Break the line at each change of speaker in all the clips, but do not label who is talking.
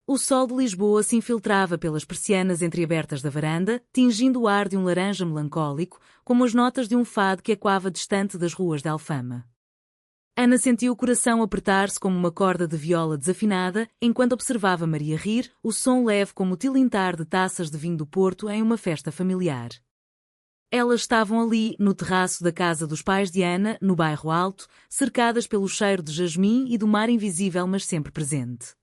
O sol de Lisboa se infiltrava pelas persianas entreabertas da varanda, tingindo o ar de um laranja melancólico, como as notas de um fado que ecoava distante das ruas de Alfama. Ana sentiu o coração apertar-se como uma corda de viola desafinada, enquanto observava Maria rir, o som leve como o tilintar de taças de vinho do Porto em uma festa familiar. Elas estavam ali, no terraço da casa dos pais de Ana, no bairro Alto, cercadas pelo cheiro de jasmim e do mar invisível mas sempre presente.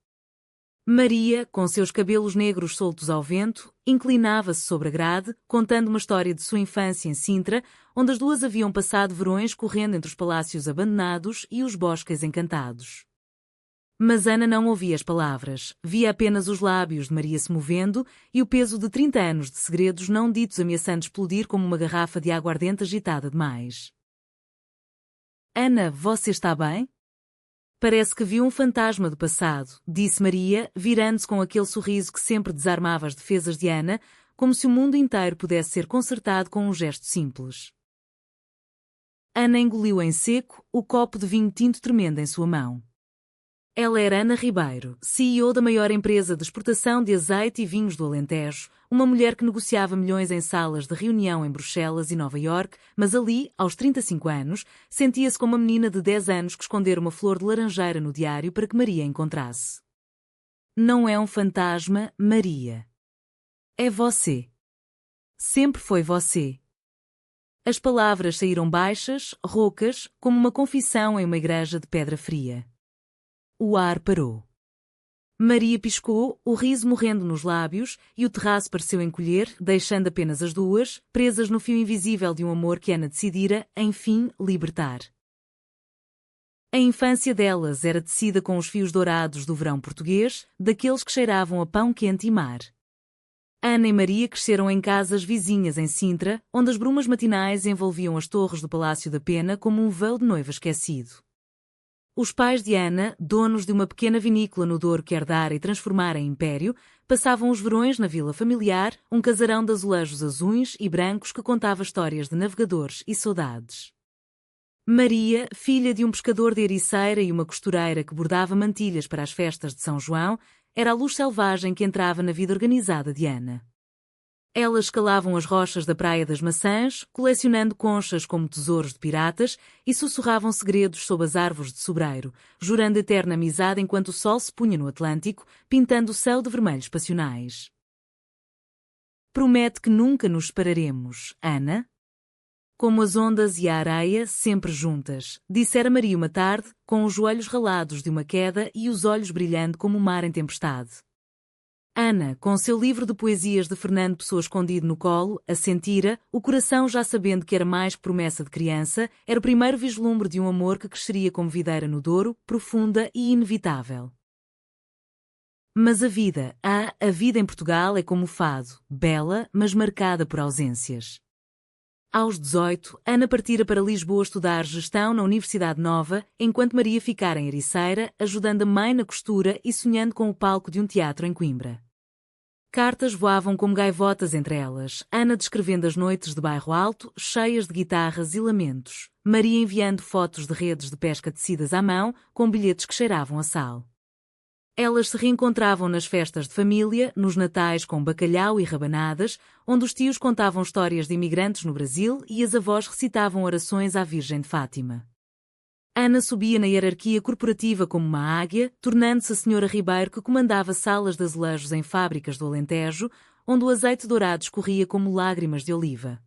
Maria, com seus cabelos negros soltos ao vento, inclinava-se sobre a grade, contando uma história de sua infância em Sintra, onde as duas haviam passado verões correndo entre os palácios abandonados e os bosques encantados. Mas Ana não ouvia as palavras, via apenas os lábios de Maria se movendo e o peso de 30 anos de segredos não ditos ameaçando explodir como uma garrafa de aguardente agitada demais. Ana, você está bem? Parece que viu um fantasma do passado, disse Maria, virando-se com aquele sorriso que sempre desarmava as defesas de Ana, como se o mundo inteiro pudesse ser consertado com um gesto simples. Ana engoliu em seco o copo de vinho tinto tremendo em sua mão. Ela era Ana Ribeiro, CEO da maior empresa de exportação de azeite e vinhos do Alentejo, uma mulher que negociava milhões em salas de reunião em Bruxelas e Nova Iorque, mas ali, aos 35 anos, sentia-se como uma menina de 10 anos que escondera uma flor de laranjeira no diário para que Maria encontrasse. Não é um fantasma, Maria. É você. Sempre foi você. As palavras saíram baixas, roucas, como uma confissão em uma igreja de pedra fria. O ar parou. Maria piscou, o riso morrendo nos lábios, e o terraço pareceu encolher, deixando apenas as duas, presas no fio invisível de um amor que Ana decidira, enfim, libertar. A infância delas era tecida com os fios dourados do verão português, daqueles que cheiravam a pão quente e mar. Ana e Maria cresceram em casas vizinhas em Sintra, onde as brumas matinais envolviam as torres do Palácio da Pena como um véu de noiva esquecido. Os pais de Ana, donos de uma pequena vinícola no Douro que herdara e transformara em império, passavam os verões na vila familiar, um casarão de azulejos azuis e brancos que contava histórias de navegadores e saudades. Maria, filha de um pescador de Ericeira e uma costureira que bordava mantilhas para as festas de São João, era a luz selvagem que entrava na vida organizada de Ana. Elas escalavam as rochas da Praia das Maçãs, colecionando conchas como tesouros de piratas e sussurravam segredos sob as árvores de sobreiro, jurando eterna amizade enquanto o sol se punha no Atlântico, pintando o céu de vermelhos passionais. Promete que nunca nos separaremos, Ana? Como as ondas e a areia, sempre juntas, dissera Maria uma tarde, com os joelhos ralados de uma queda e os olhos brilhando como o mar em tempestade. Ana, com seu livro de poesias de Fernando Pessoa escondido no colo, assentira, o coração já sabendo que era mais que promessa de criança, era o primeiro vislumbre de um amor que cresceria como videira no Douro, profunda e inevitável. Mas a vida em Portugal é como o fado, bela, mas marcada por ausências. Aos 18, Ana partira para Lisboa estudar gestão na Universidade Nova, enquanto Maria ficara em Ericeira, ajudando a mãe na costura e sonhando com o palco de um teatro em Coimbra. Cartas voavam como gaivotas entre elas, Ana descrevendo as noites de bairro alto, cheias de guitarras e lamentos, Maria enviando fotos de redes de pesca tecidas à mão, com bilhetes que cheiravam a sal. Elas se reencontravam nas festas de família, nos natais com bacalhau e rabanadas, onde os tios contavam histórias de imigrantes no Brasil e as avós recitavam orações à Virgem de Fátima. Ana subia na hierarquia corporativa como uma águia, tornando-se a senhora Ribeiro que comandava salas de azulejos em fábricas do Alentejo, onde o azeite dourado escorria como lágrimas de oliva.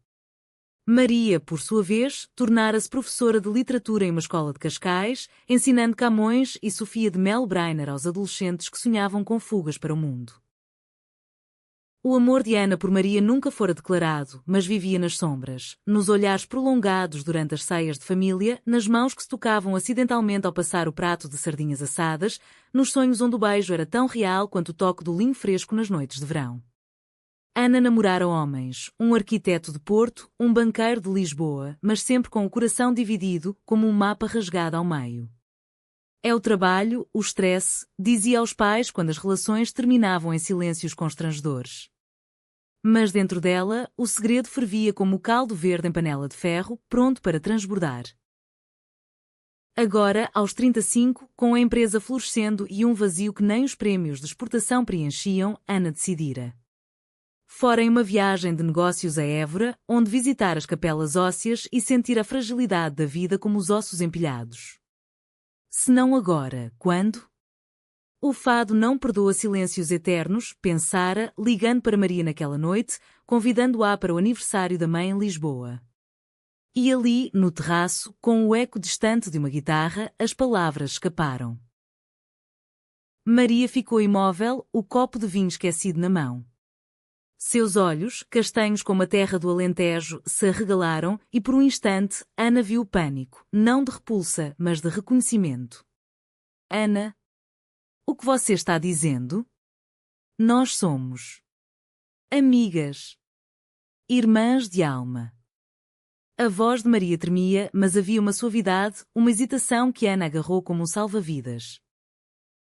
Maria, por sua vez, tornara-se professora de literatura em uma escola de Cascais, ensinando Camões e Sofia de Melbrenner aos adolescentes que sonhavam com fugas para o mundo. O amor de Ana por Maria nunca fora declarado, mas vivia nas sombras, nos olhares prolongados durante as ceias de família, nas mãos que se tocavam acidentalmente ao passar o prato de sardinhas assadas, nos sonhos onde o beijo era tão real quanto o toque do linho fresco nas noites de verão. Ana namorara homens, um arquiteto de Porto, um banqueiro de Lisboa, mas sempre com o coração dividido, como um mapa rasgado ao meio. É o trabalho, o stress, dizia aos pais quando as relações terminavam em silêncios constrangedores. Mas dentro dela, o segredo fervia como o caldo verde em panela de ferro, pronto para transbordar. Agora, aos 35, com a empresa florescendo e um vazio que nem os prémios de exportação preenchiam, Ana decidira. Fora em uma viagem de negócios a Évora, onde visitar as capelas ósseas e sentir a fragilidade da vida como os ossos empilhados. Se não agora, quando? O fado não perdoa silêncios eternos, pensara, ligando para Maria naquela noite, convidando-a para o aniversário da mãe em Lisboa. E ali, no terraço, com o eco distante de uma guitarra, as palavras escaparam. Maria ficou imóvel, o copo de vinho esquecido na mão. Seus olhos, castanhos como a terra do Alentejo, se arregalaram e por um instante Ana viu o pânico, não de repulsa, mas de reconhecimento. Ana, o que você está dizendo? Nós somos amigas, irmãs de alma. A voz de Maria tremia, mas havia uma suavidade, uma hesitação que Ana agarrou como um salva-vidas.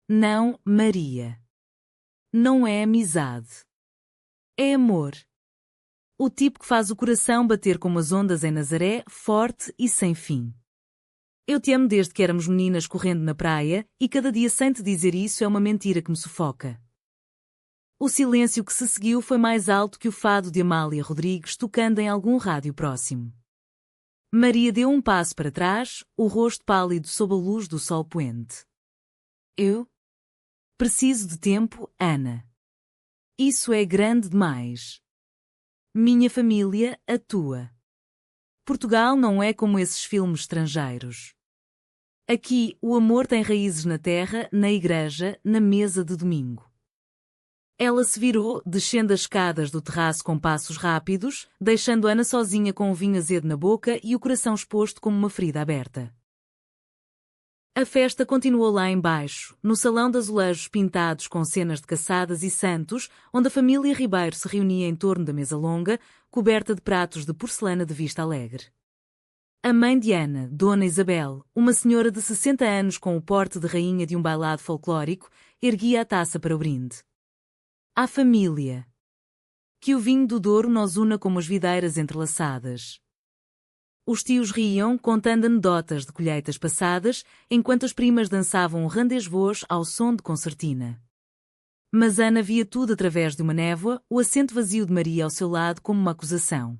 Não, Maria. Não é amizade. É amor. O tipo que faz o coração bater como as ondas em Nazaré, forte e sem fim. Eu te amo desde que éramos meninas correndo na praia, e cada dia sem te dizer isso é uma mentira que me sufoca. O silêncio que se seguiu foi mais alto que o fado de Amália Rodrigues tocando em algum rádio próximo. Maria deu um passo para trás, o rosto pálido sob a luz do sol poente. Eu? Preciso de tempo, Ana. Isso é grande demais. Minha família, a tua. Portugal não é como esses filmes estrangeiros. Aqui, o amor tem raízes na terra, na igreja, na mesa de domingo. Ela se virou, descendo as escadas do terraço com passos rápidos, deixando Ana sozinha com o vinho azedo na boca e o coração exposto como uma ferida aberta. A festa continuou lá embaixo, no salão de azulejos pintados com cenas de caçadas e santos, onde a família Ribeiro se reunia em torno da mesa longa, coberta de pratos de porcelana de vista alegre. A mãe de Ana, Dona Isabel, uma senhora de 60 anos com o porte de rainha de um bailado folclórico, erguia a taça para o brinde. À família. Que o vinho do Douro nos una como as videiras entrelaçadas. Os tios riam, contando anedotas de colheitas passadas, enquanto as primas dançavam rendezvous ao som de concertina. Mas Ana via tudo através de uma névoa, o assento vazio de Maria ao seu lado como uma acusação.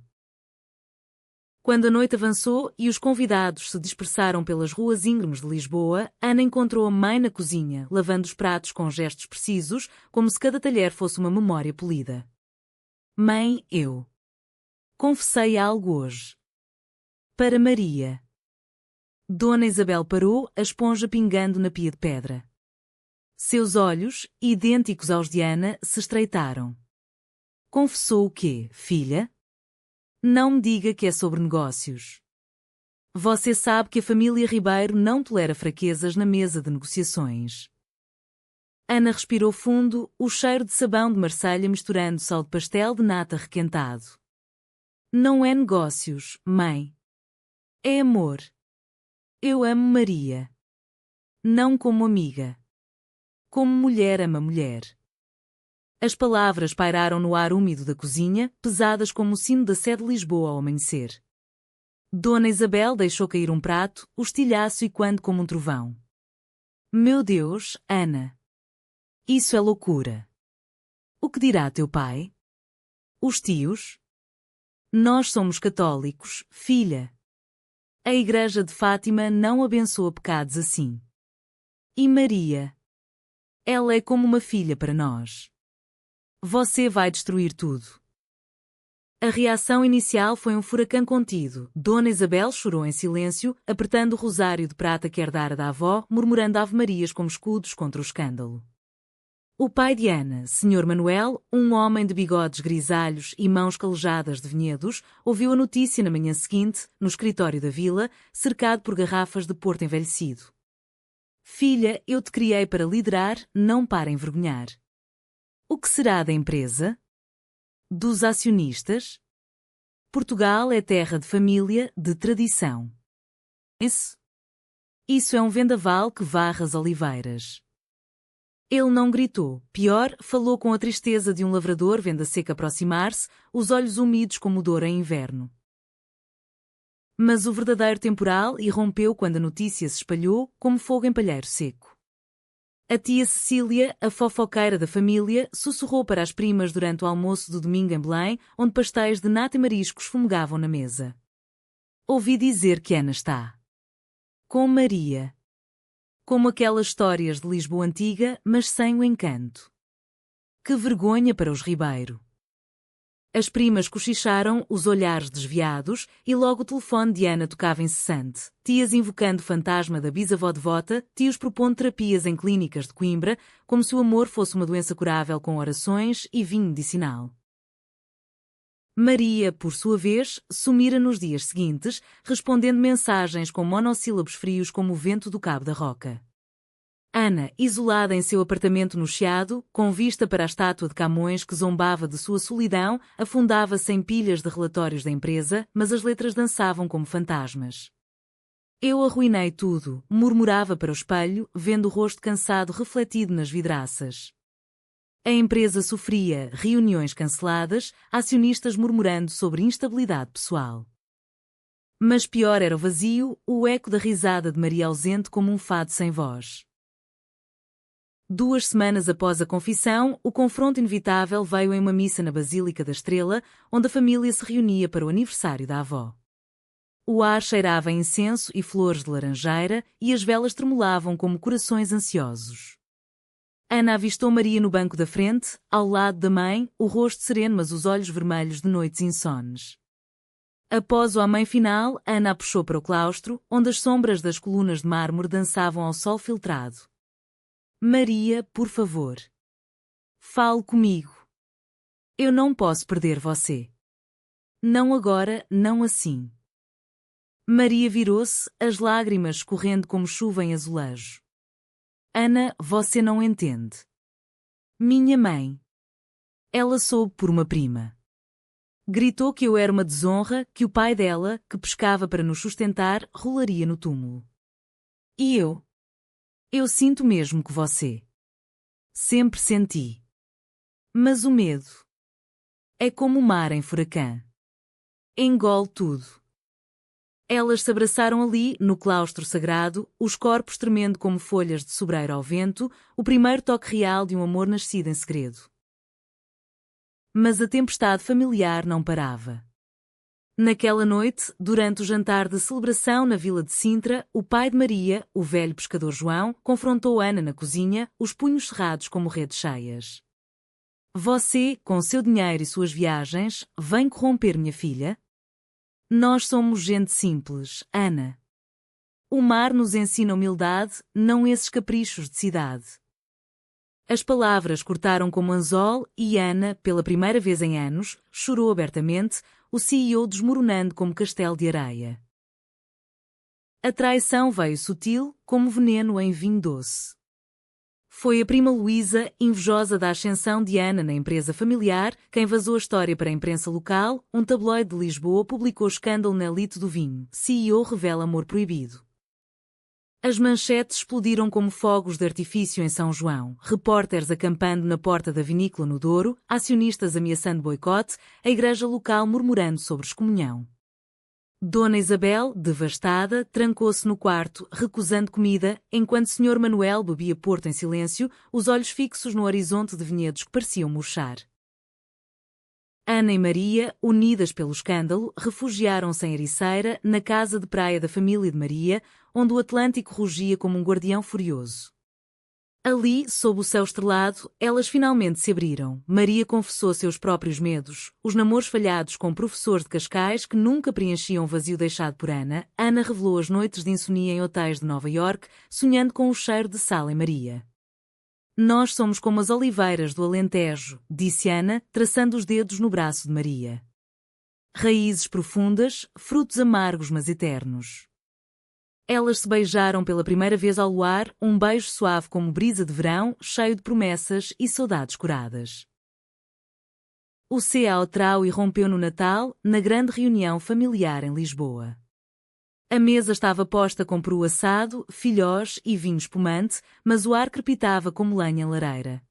Quando a noite avançou e os convidados se dispersaram pelas ruas íngremes de Lisboa, Ana encontrou a mãe na cozinha, lavando os pratos com gestos precisos, como se cada talher fosse uma memória polida. Mãe, eu confessei algo hoje. Para Maria. Dona Isabel parou, a esponja pingando na pia de pedra. Seus olhos, idênticos aos de Ana, se estreitaram. Confessou o quê, filha? Não me diga que é sobre negócios. Você sabe que a família Ribeiro não tolera fraquezas na mesa de negociações. Ana respirou fundo, o cheiro de sabão de Marselha misturando-se ao de pastel de nata requentado. Não é negócios, mãe. É amor. Eu amo Maria. Não como amiga. Como mulher ama mulher. As palavras pairaram no ar úmido da cozinha, pesadas como o sino da Sé de Lisboa ao amanhecer. Dona Isabel deixou cair um prato, o estilhaço ecoando como um trovão. Meu Deus, Ana! Isso é loucura. O que dirá teu pai? Os tios? Nós somos católicos, filha. A Igreja de Fátima não abençoa pecados assim. E Maria? Ela é como uma filha para nós. Você vai destruir tudo. A reação inicial foi um furacão contido. Dona Isabel chorou em silêncio, apertando o rosário de prata que herdara da avó, murmurando ave-marias como escudos contra o escândalo. O pai de Ana, Sr. Manuel, um homem de bigodes grisalhos e mãos calejadas de vinhedos, ouviu a notícia na manhã seguinte, no escritório da vila, cercado por garrafas de porto envelhecido. Filha, eu te criei para liderar, não para envergonhar. O que será da empresa? Dos acionistas? Portugal é terra de família, de tradição. Isso é um vendaval que varre as oliveiras. Ele não gritou, pior, falou com a tristeza de um lavrador vendo a seca aproximar-se, os olhos úmidos como o Douro em inverno. Mas o verdadeiro temporal irrompeu quando a notícia se espalhou como fogo em palheiro seco. A tia Cecília, a fofoqueira da família, sussurrou para as primas durante o almoço do domingo em Belém, onde pastéis de nata e mariscos fumegavam na mesa. Ouvi dizer que Ana está com Maria. Como aquelas histórias de Lisboa antiga, mas sem o encanto. Que vergonha para os Ribeiro. As primas cochicharam, os olhares desviados, e logo o telefone de Ana tocava incessante. Tias invocando o fantasma da bisavó devota, tios propondo terapias em clínicas de Coimbra, como se o amor fosse uma doença curável com orações e vinho medicinal. Maria, por sua vez, sumira nos dias seguintes, respondendo mensagens com monossílabos frios como o vento do Cabo da Roca. Ana, isolada em seu apartamento no Chiado, com vista para a estátua de Camões que zombava de sua solidão, afundava-se em pilhas de relatórios da empresa, mas as letras dançavam como fantasmas. Eu arruinei tudo, murmurava para o espelho, vendo o rosto cansado refletido nas vidraças. A empresa sofria reuniões canceladas, acionistas murmurando sobre instabilidade pessoal. Mas pior era o vazio, o eco da risada de Maria ausente como um fado sem voz. 2 semanas após a confissão, o confronto inevitável veio em uma missa na Basílica da Estrela, onde a família se reunia para o aniversário da avó. O ar cheirava a incenso e flores de laranjeira, e as velas tremulavam como corações ansiosos. Ana avistou Maria no banco da frente, ao lado da mãe, o rosto sereno mas os olhos vermelhos de noites insones. Após o amém final, Ana a puxou para o claustro, onde as sombras das colunas de mármore dançavam ao sol filtrado. Maria, por favor. Fale comigo. Eu não posso perder você. Não agora, não assim. Maria virou-se, as lágrimas escorrendo como chuva em azulejo. Ana, você não entende. Minha mãe. Ela soube por uma prima. Gritou que eu era uma desonra, que o pai dela, que pescava para nos sustentar, rolaria no túmulo. E eu? Eu sinto mesmo que você. Sempre senti. Mas o medo é como o mar em furacão. Engole tudo. Elas se abraçaram ali, no claustro sagrado, os corpos tremendo como folhas de sobreiro ao vento, o primeiro toque real de um amor nascido em segredo. Mas a tempestade familiar não parava. Naquela noite, durante o jantar de celebração na vila de Sintra, o pai de Maria, o velho pescador João, confrontou Ana na cozinha, os punhos cerrados como redes cheias. Você, com seu dinheiro e suas viagens, vem corromper minha filha? Nós somos gente simples, Ana. O mar nos ensina humildade, não esses caprichos de cidade. As palavras cortaram como anzol e Ana, pela primeira vez em anos, chorou abertamente, o CEO desmoronando como castelo de areia. A traição veio sutil, como veneno em vinho doce. Foi a prima Luísa, invejosa da ascensão de Ana na empresa familiar, quem vazou a história para a imprensa local. Um tabloide de Lisboa publicou escândalo na elite do vinho. CEO revela amor proibido. As manchetes explodiram como fogos de artifício em São João, repórteres acampando na porta da vinícola no Douro, acionistas ameaçando boicote, a igreja local murmurando sobre excomunhão. Dona Isabel, devastada, trancou-se no quarto, recusando comida, enquanto Sr. Manuel bebia porto em silêncio, os olhos fixos no horizonte de vinhedos que pareciam murchar. Ana e Maria, unidas pelo escândalo, refugiaram-se em Ericeira, na casa de praia da família de Maria, onde o Atlântico rugia como um guardião furioso. Ali, sob o céu estrelado, elas finalmente se abriram. Maria confessou seus próprios medos, os namoros falhados com professores de Cascais que nunca preenchiam o vazio deixado por Ana. Ana revelou as noites de insonia em hotéis de Nova York, sonhando com o cheiro de sal em Maria. Nós somos como as oliveiras do Alentejo, disse Ana, traçando os dedos no braço de Maria. Raízes profundas, frutos amargos mas eternos. Elas se beijaram pela primeira vez ao luar, um beijo suave como brisa de verão, cheio de promessas e saudades curadas. O C.A. Trau irrompeu no Natal, na grande reunião familiar em Lisboa. A mesa estava posta com peru assado, filhós e vinho espumante, mas o ar crepitava como lenha em lareira.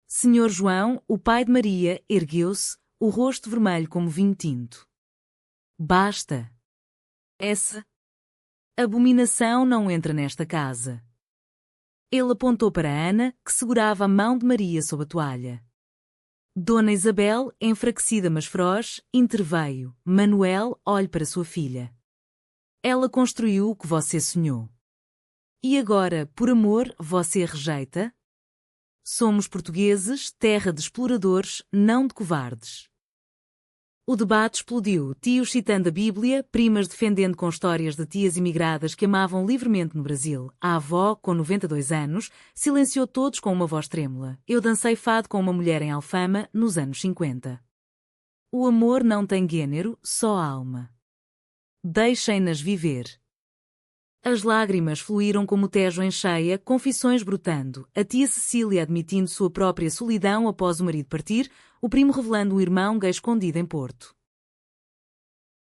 Senhor João, o pai de Maria, ergueu-se, o rosto vermelho como vinho tinto. Basta! Essa abominação não entra nesta casa. Ele apontou para Ana, que segurava a mão de Maria sob a toalha. Dona Isabel, enfraquecida mas feroz, interveio. Manuel, olhe para sua filha. Ela construiu o que você sonhou. E agora, por amor, você rejeita? Somos portugueses, terra de exploradores, não de covardes. O debate explodiu, tios citando a Bíblia, primas defendendo com histórias de tias imigradas que amavam livremente no Brasil. A avó, com 92 anos, silenciou todos com uma voz trêmula. Eu dancei fado com uma mulher em Alfama, nos anos 50. O amor não tem gênero, só alma. Deixem-nas viver. As lágrimas fluíram como o Tejo em cheia, confissões brotando, a tia Cecília admitindo sua própria solidão após o marido partir, o primo revelando um irmão gay escondido em Porto.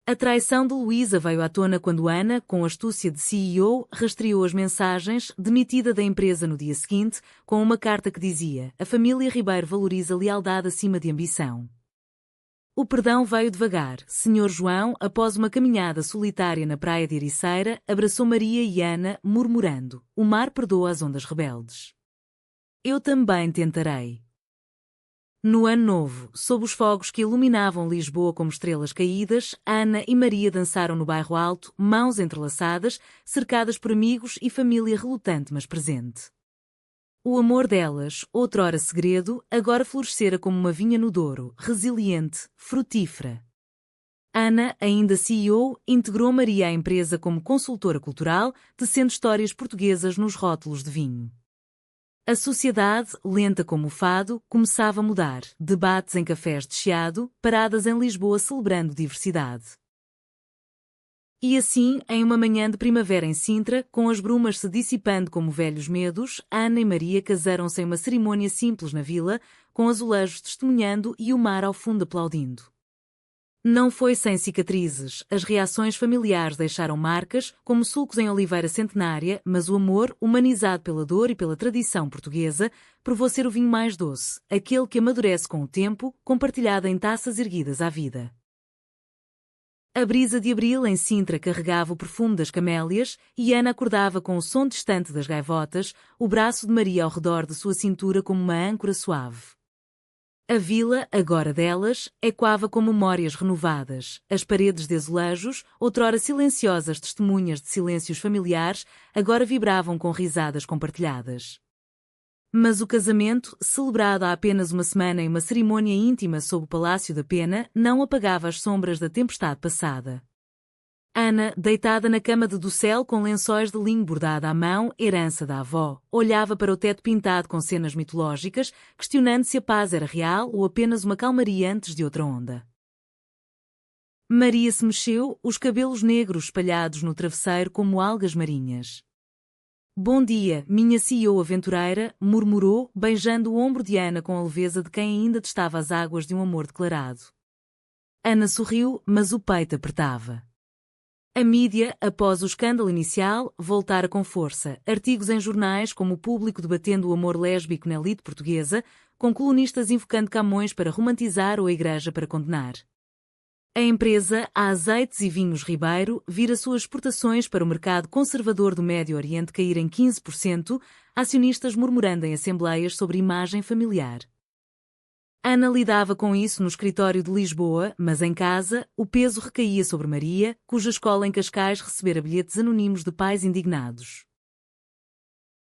A traição de Luísa veio à tona quando Ana, com astúcia de CEO, rastreou as mensagens, demitida da empresa no dia seguinte, com uma carta que dizia: a família Ribeiro valoriza lealdade acima de ambição. O perdão veio devagar. Senhor João, após uma caminhada solitária na praia de Ericeira, abraçou Maria e Ana, murmurando: o mar perdoa as ondas rebeldes. Eu também tentarei. No ano novo, sob os fogos que iluminavam Lisboa como estrelas caídas, Ana e Maria dançaram no bairro Alto, mãos entrelaçadas, cercadas por amigos e família relutante mas presente. O amor delas, outrora segredo, agora florescera como uma vinha no Douro, resiliente, frutífera. Ana, ainda CEO, integrou Maria à empresa como consultora cultural, tecendo histórias portuguesas nos rótulos de vinho. A sociedade, lenta como o fado, começava a mudar. Debates em cafés de Chiado, paradas em Lisboa celebrando diversidade. E assim, em uma manhã de primavera em Sintra, com as brumas se dissipando como velhos medos, Ana e Maria casaram-se em uma cerimônia simples na vila, com azulejos testemunhando e o mar ao fundo aplaudindo. Não foi sem cicatrizes, as reações familiares deixaram marcas, como sulcos em oliveira centenária, mas o amor, humanizado pela dor e pela tradição portuguesa, provou ser o vinho mais doce, aquele que amadurece com o tempo, compartilhado em taças erguidas à vida. A brisa de abril em Sintra carregava o perfume das camélias e Ana acordava com o som distante das gaivotas, o braço de Maria ao redor de sua cintura como uma âncora suave. A vila, agora delas, ecoava com memórias renovadas. As paredes de azulejos, outrora silenciosas testemunhas de silêncios familiares, agora vibravam com risadas compartilhadas. Mas o casamento, celebrado há apenas uma semana em uma cerimônia íntima sob o Palácio da Pena, não apagava as sombras da tempestade passada. Ana, deitada na cama de dossel com lençóis de linho bordado à mão, herança da avó, olhava para o teto pintado com cenas mitológicas, questionando se a paz era real ou apenas uma calmaria antes de outra onda. Maria se mexeu, os cabelos negros espalhados no travesseiro como algas marinhas. Bom dia, minha CEO aventureira, murmurou, beijando o ombro de Ana com a leveza de quem ainda testava as águas de um amor declarado. Ana sorriu, mas o peito apertava. A mídia, após o escândalo inicial, voltara com força. Artigos em jornais como o Público debatendo o amor lésbico na elite portuguesa, com colunistas invocando Camões para romantizar ou a Igreja para condenar. A empresa, a Azeites e Vinhos Ribeiro, vira suas exportações para o mercado conservador do Médio Oriente cair em 15%, acionistas murmurando em assembleias sobre imagem familiar. Ana lidava com isso no escritório de Lisboa, mas em casa, o peso recaía sobre Maria, cuja escola em Cascais recebera bilhetes anónimos de pais indignados.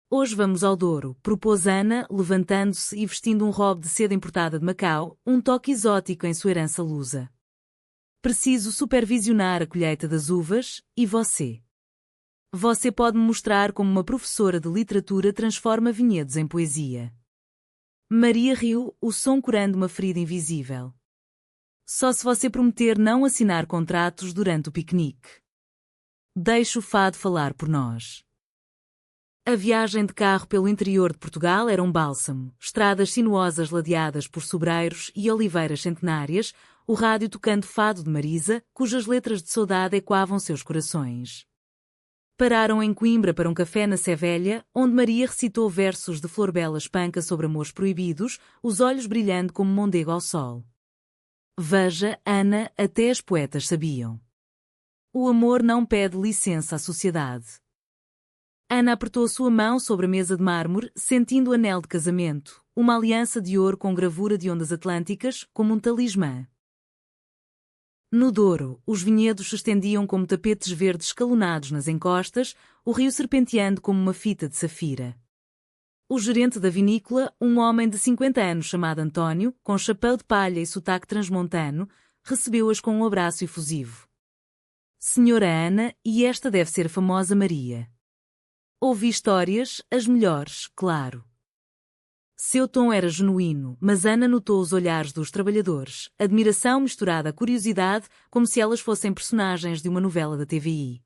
Hoje vamos ao Douro, propôs Ana, levantando-se e vestindo um robe de seda importada de Macau, um toque exótico em sua herança lusa. Preciso supervisionar a colheita das uvas, e você? Você pode me mostrar como uma professora de literatura transforma vinhedos em poesia. Maria riu, o som curando uma ferida invisível. Só se você prometer não assinar contratos durante o piquenique. Deixe o fado falar por nós. A viagem de carro pelo interior de Portugal era um bálsamo, estradas sinuosas ladeadas por sobreiros e oliveiras centenárias, o rádio tocando fado de Marisa, cujas letras de saudade ecoavam seus corações. Pararam em Coimbra para um café na Sé Velha, onde Maria recitou versos de Florbela Espanca sobre amores proibidos, os olhos brilhando como Mondego ao sol. Veja, Ana, até as poetas sabiam. O amor não pede licença à sociedade. Ana apertou sua mão sobre a mesa de mármore, sentindo o anel de casamento, uma aliança de ouro com gravura de ondas atlânticas, como um talismã. No Douro, os vinhedos se estendiam como tapetes verdes escalonados nas encostas, o rio serpenteando como uma fita de safira. O gerente da vinícola, um homem de 50 anos chamado António, com chapéu de palha e sotaque transmontano, recebeu-as com um abraço efusivo. Senhora Ana, e esta deve ser a famosa Maria. Ouvi histórias, as melhores, claro. Seu tom era genuíno, mas Ana notou os olhares dos trabalhadores, admiração misturada a curiosidade, como se elas fossem personagens de uma novela da TVI.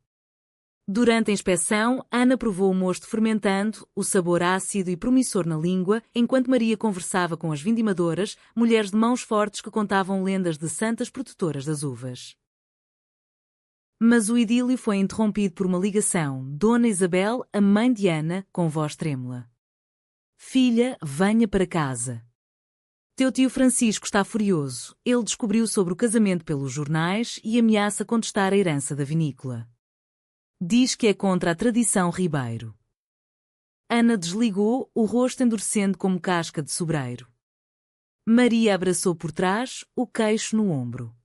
Durante a inspeção, Ana provou o mosto fermentando, o sabor ácido e promissor na língua, enquanto Maria conversava com as vindimadoras, mulheres de mãos fortes que contavam lendas de santas protetoras das uvas. Mas o idílio foi interrompido por uma ligação. Dona Isabel, a mãe de Ana, com voz trêmula. Filha, venha para casa. Teu tio Francisco está furioso. Ele descobriu sobre o casamento pelos jornais e ameaça contestar a herança da vinícola. Diz que é contra a tradição Ribeiro. Ana desligou, o rosto endurecendo como casca de sobreiro. Maria abraçou por trás, o queixo no ombro.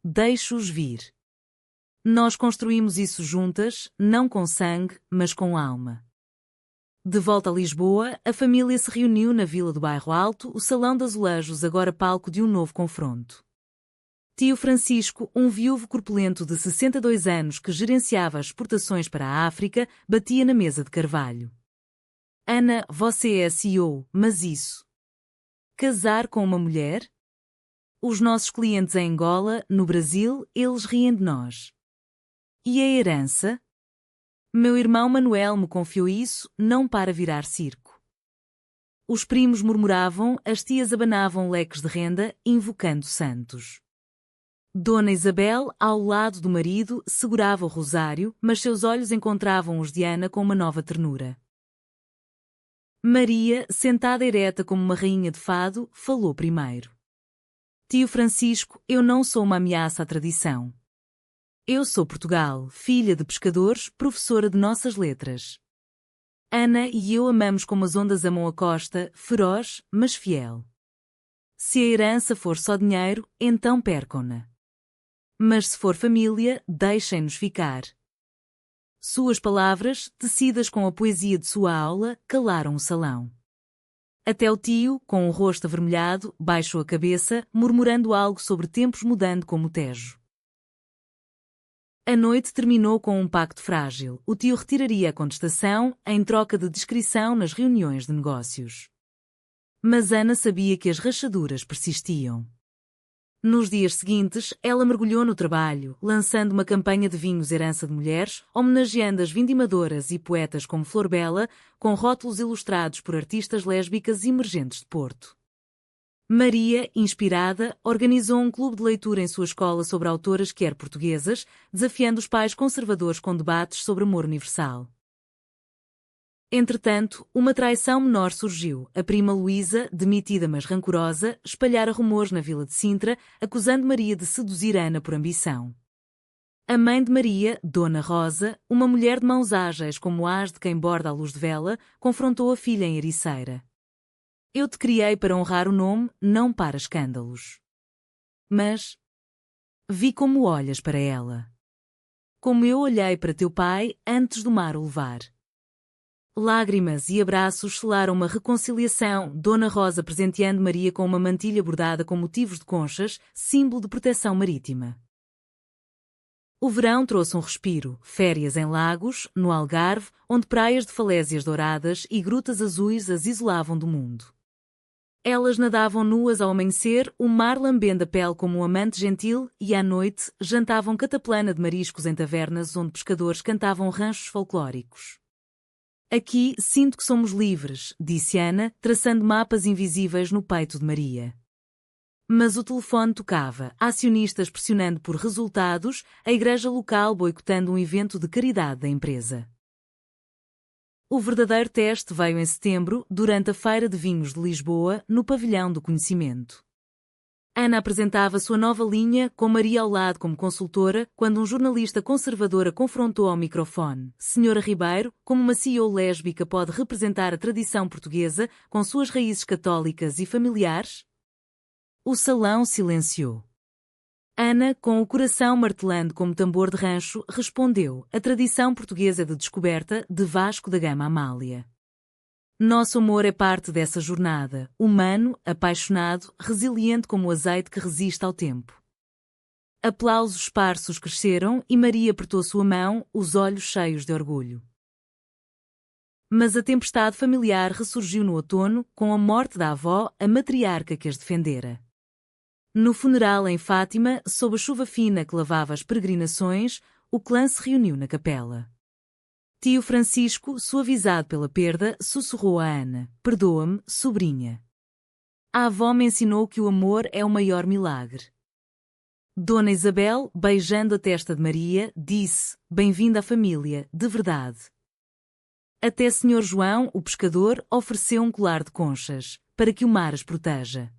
Deixe-os vir. Nós construímos isso juntas, não com sangue, mas com alma. De volta a Lisboa, a família se reuniu na vila do Bairro Alto, o Salão de Azulejos agora palco de um novo confronto. Tio Francisco, um viúvo corpulento de 62 anos que gerenciava as exportações para a África, batia na mesa de carvalho. Ana, você é CEO, mas isso? Casar com uma mulher? Os nossos clientes em Angola, no Brasil, eles riem de nós. E a herança? Meu irmão Manuel me confiou isso, não para virar circo. Os primos murmuravam, as tias abanavam leques de renda, invocando santos. Dona Isabel, ao lado do marido, segurava o rosário, mas seus olhos encontravam os de Ana com uma nova ternura. Maria, sentada ereta como uma rainha de fado, falou primeiro. Tio Francisco, eu não sou uma ameaça à tradição. Eu sou Portugal, filha de pescadores, professora de nossas letras. Ana e eu amamos como as ondas amam a costa, feroz, mas fiel. Se a herança for só dinheiro, então percam-na. Mas se for família, deixem-nos ficar. Suas palavras, tecidas com a poesia de sua aula, calaram o salão. Até o tio, com o rosto avermelhado, baixou a cabeça, murmurando algo sobre tempos mudando como o Tejo. A noite terminou com um pacto frágil. O tio retiraria a contestação, em troca de discrição nas reuniões de negócios. Mas Ana sabia que as rachaduras persistiam. Nos dias seguintes, ela mergulhou no trabalho, lançando uma campanha de vinhos herança de mulheres, homenageando as vindimadoras e poetas como Flor Bela, com rótulos ilustrados por artistas lésbicas emergentes de Porto. Maria, inspirada, organizou um clube de leitura em sua escola sobre autoras quer portuguesas, desafiando os pais conservadores com debates sobre amor universal. Entretanto, uma traição menor surgiu. A prima Luísa, demitida mas rancorosa, espalhara rumores na vila de Sintra, acusando Maria de seduzir Ana por ambição. A mãe de Maria, Dona Rosa, uma mulher de mãos ágeis como as de quem borda à luz de vela, confrontou a filha em Ericeira. Eu te criei para honrar o nome, não para escândalos. Mas vi como olhas para ela. Como eu olhei para teu pai antes do mar o levar. Lágrimas e abraços selaram uma reconciliação, Dona Rosa presenteando Maria com uma mantilha bordada com motivos de conchas, símbolo de proteção marítima. O verão trouxe um respiro, férias em lagos, no Algarve, onde praias de falésias douradas e grutas azuis as isolavam do mundo. Elas nadavam nuas ao amanhecer, o mar lambendo a pele como um amante gentil, e à noite jantavam cataplana de mariscos em tavernas onde pescadores cantavam ranchos folclóricos. Aqui sinto que somos livres, disse Ana, traçando mapas invisíveis no peito de Maria. Mas o telefone tocava, acionistas pressionando por resultados, a igreja local boicotando um evento de caridade da empresa. O verdadeiro teste veio em setembro, durante a Feira de Vinhos de Lisboa, no Pavilhão do Conhecimento. Ana apresentava sua nova linha, com Maria ao lado como consultora, quando um jornalista conservador a confrontou ao microfone. Senhora Ribeiro, como uma CEO lésbica pode representar a tradição portuguesa, com suas raízes católicas e familiares? O salão silenciou. Ana, com o coração martelando como tambor de rancho, respondeu: a tradição portuguesa de descoberta, de Vasco da Gama Amália. Nosso amor é parte dessa jornada, humano, apaixonado, resiliente como o azeite que resiste ao tempo. Aplausos esparsos cresceram e Maria apertou sua mão, os olhos cheios de orgulho. Mas a tempestade familiar ressurgiu no outono, com a morte da avó, a matriarca que as defendera. No funeral em Fátima, sob a chuva fina que lavava as peregrinações, o clã se reuniu na capela. Tio Francisco, suavizado pela perda, sussurrou a Ana: perdoa-me, sobrinha. A avó me ensinou que o amor é o maior milagre. Dona Isabel, beijando a testa de Maria, disse: bem-vinda à família, de verdade. Até Senhor João, o pescador, ofereceu um colar de conchas, para que o mar as proteja.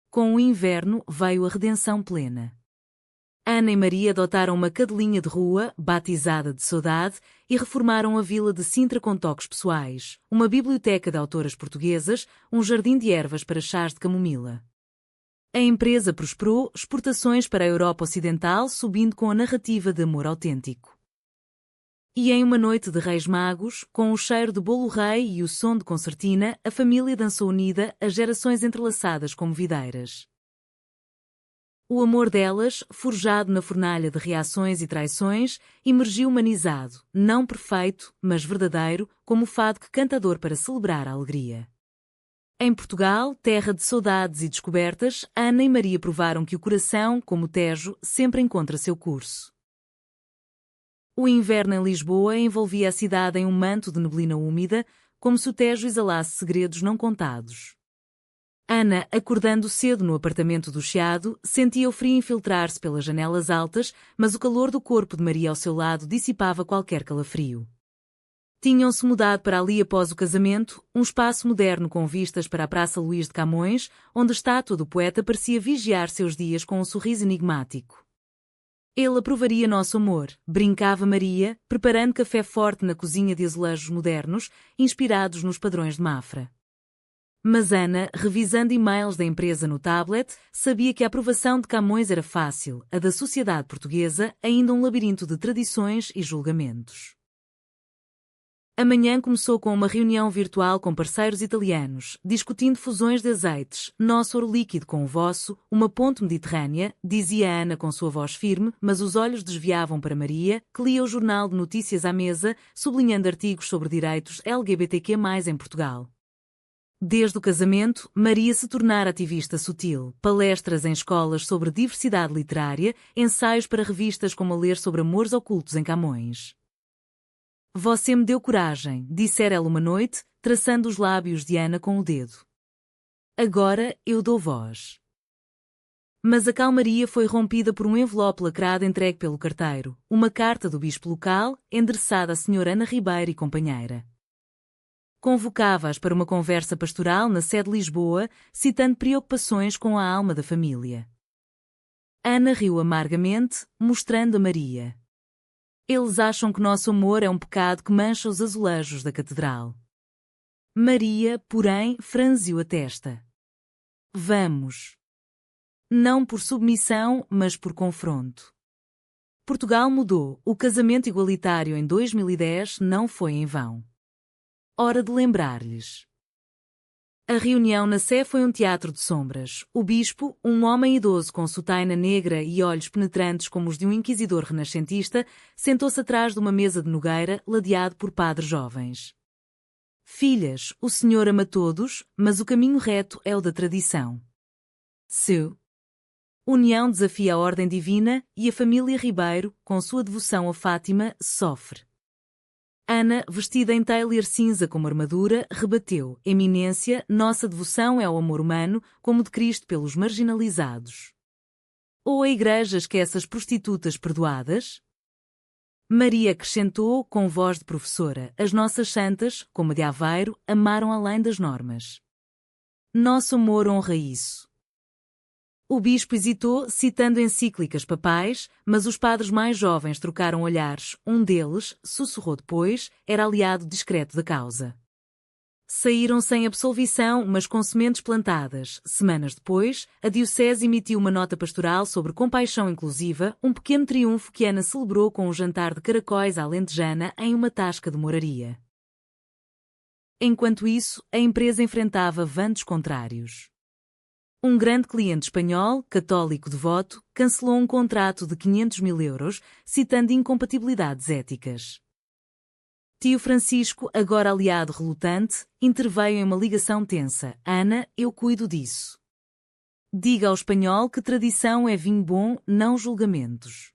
Com o inverno veio a redenção plena. Ana e Maria adotaram uma cadelinha de rua, batizada de Saudade, e reformaram a vila de Sintra com toques pessoais, uma biblioteca de autoras portuguesas, um jardim de ervas para chás de camomila. A empresa prosperou, exportações para a Europa Ocidental subindo com a narrativa de amor autêntico. E em uma noite de Reis Magos, com o cheiro de bolo rei e o som de concertina, a família dançou unida, as gerações entrelaçadas como videiras. O amor delas, forjado na fornalha de reações e traições, emergiu humanizado, não perfeito, mas verdadeiro, como o fado que canta a dor para celebrar a alegria. Em Portugal, terra de saudades e descobertas, Ana e Maria provaram que o coração, como o Tejo, sempre encontra seu curso. O inverno em Lisboa envolvia a cidade em um manto de neblina úmida, como se o Tejo exalasse segredos não contados. Ana, acordando cedo no apartamento do Chiado, sentia o frio infiltrar-se pelas janelas altas, mas o calor do corpo de Maria ao seu lado dissipava qualquer calafrio. Tinham-se mudado para ali após o casamento, um espaço moderno com vistas para a Praça Luís de Camões, onde a estátua do poeta parecia vigiar seus dias com um sorriso enigmático. Ele aprovaria nosso amor, brincava Maria, preparando café forte na cozinha de azulejos modernos, inspirados nos padrões de Mafra. Mas Ana, revisando e-mails da empresa no tablet, sabia que a aprovação de Camões era fácil, a da sociedade portuguesa, ainda um labirinto de tradições e julgamentos. A manhã começou com uma reunião virtual com parceiros italianos, discutindo fusões de azeites, nosso ouro líquido com o vosso, uma ponte mediterrânea, dizia Ana com sua voz firme, mas os olhos desviavam para Maria, que lia o jornal de notícias à mesa, sublinhando artigos sobre direitos LGBTQ+, em Portugal. Desde o casamento, Maria se tornara ativista sutil, palestras em escolas sobre diversidade literária, ensaios para revistas como a ler sobre amores ocultos em Camões. Você me deu coragem, dissera ela uma noite, traçando os lábios de Ana com o dedo. Agora eu dou voz. Mas a calmaria foi rompida por um envelope lacrado entregue pelo carteiro, uma carta do bispo local, endereçada à senhora Ana Ribeiro e companheira. Convocava-as para uma conversa pastoral na sede de Lisboa, citando preocupações com a alma da família. Ana riu amargamente, mostrando a Maria. Eles acham que nosso amor é um pecado que mancha os azulejos da catedral. Maria, porém, franziu a testa. Vamos. Não por submissão, mas por confronto. Portugal mudou, o casamento igualitário em 2010 não foi em vão. Hora de lembrar-lhes. A reunião na Sé foi um teatro de sombras. O bispo, um homem idoso com sotaina negra e olhos penetrantes como os de um inquisidor renascentista, sentou-se atrás de uma mesa de nogueira, ladeado por padres jovens. Filhas, o Senhor ama todos, mas o caminho reto é o da tradição. Seu União desafia a ordem divina e a família Ribeiro, com sua devoção a Fátima, sofre. Ana, vestida em tailor cinza como armadura, rebateu: Eminência, nossa devoção é ao amor humano, como de Cristo pelos marginalizados. Ou a Igreja esquece as prostitutas perdoadas? Maria acrescentou, com voz de professora: as nossas santas, como a de Aveiro, amaram além das normas. Nosso amor honra isso. O bispo hesitou, citando encíclicas papais, mas os padres mais jovens trocaram olhares. Um deles, sussurrou depois, era aliado discreto da causa. Saíram sem absolvição, mas com sementes plantadas. Semanas depois, a diocese emitiu uma nota pastoral sobre compaixão inclusiva, um pequeno triunfo que Ana celebrou com um jantar de caracóis à alentejana em uma tasca de moraria. Enquanto isso, a empresa enfrentava ventos contrários. Um grande cliente espanhol, católico devoto, cancelou um contrato de 500 mil euros, citando incompatibilidades éticas. Tio Francisco, agora aliado relutante, interveio em uma ligação tensa. Ana, eu cuido disso. Diga ao espanhol que tradição é vinho bom, não julgamentos.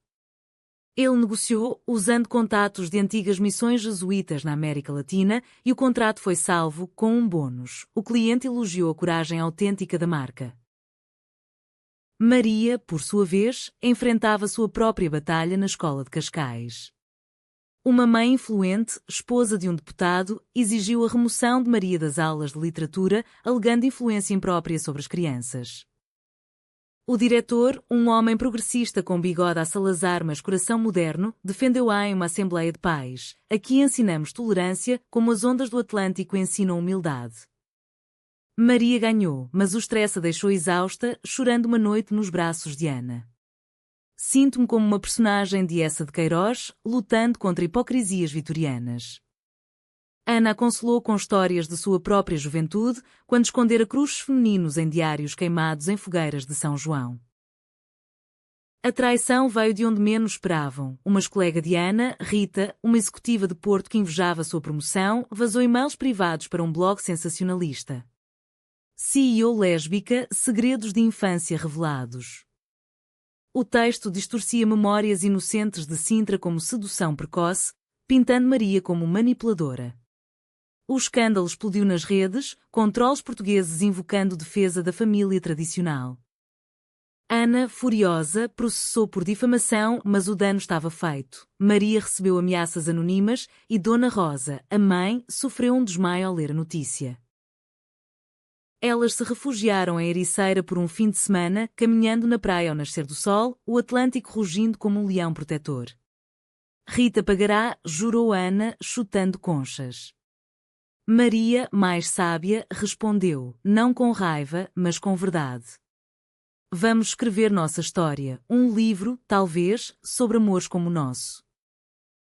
Ele negociou, usando contatos de antigas missões jesuítas na América Latina, e o contrato foi salvo, com um bônus. O cliente elogiou a coragem autêntica da marca. Maria, por sua vez, enfrentava sua própria batalha na escola de Cascais. Uma mãe influente, esposa de um deputado, exigiu a remoção de Maria das aulas de literatura, alegando influência imprópria sobre as crianças. O diretor, um homem progressista com bigode a Salazar mas coração moderno, defendeu-a em uma assembleia de pais. Aqui ensinamos tolerância, como as ondas do Atlântico ensinam humildade. Maria ganhou, mas o stress a deixou exausta, chorando uma noite nos braços de Ana. Sinto-me como uma personagem de Essa de Queiroz, lutando contra hipocrisias vitorianas. Ana a consolou com histórias de sua própria juventude, quando escondera cruzes femininos em diários queimados em fogueiras de São João. A traição veio de onde menos esperavam. Uma ex-colega de Ana, Rita, uma executiva de Porto que invejava sua promoção, vazou e-mails privados para um blog sensacionalista. CEO lésbica, segredos de infância revelados. O texto distorcia memórias inocentes de Sintra como sedução precoce, pintando Maria como manipuladora. O escândalo explodiu nas redes, com trolls portugueses invocando defesa da família tradicional. Ana, furiosa, processou por difamação, mas o dano estava feito. Maria recebeu ameaças anônimas e Dona Rosa, a mãe, sofreu um desmaio ao ler a notícia. Elas se refugiaram em Ericeira por um fim de semana, caminhando na praia ao nascer do sol, o Atlântico rugindo como um leão protetor. Rita pagará, jurou Ana, chutando conchas. Maria, mais sábia, respondeu, não com raiva, mas com verdade. Vamos escrever nossa história, um livro, talvez, sobre amores como o nosso.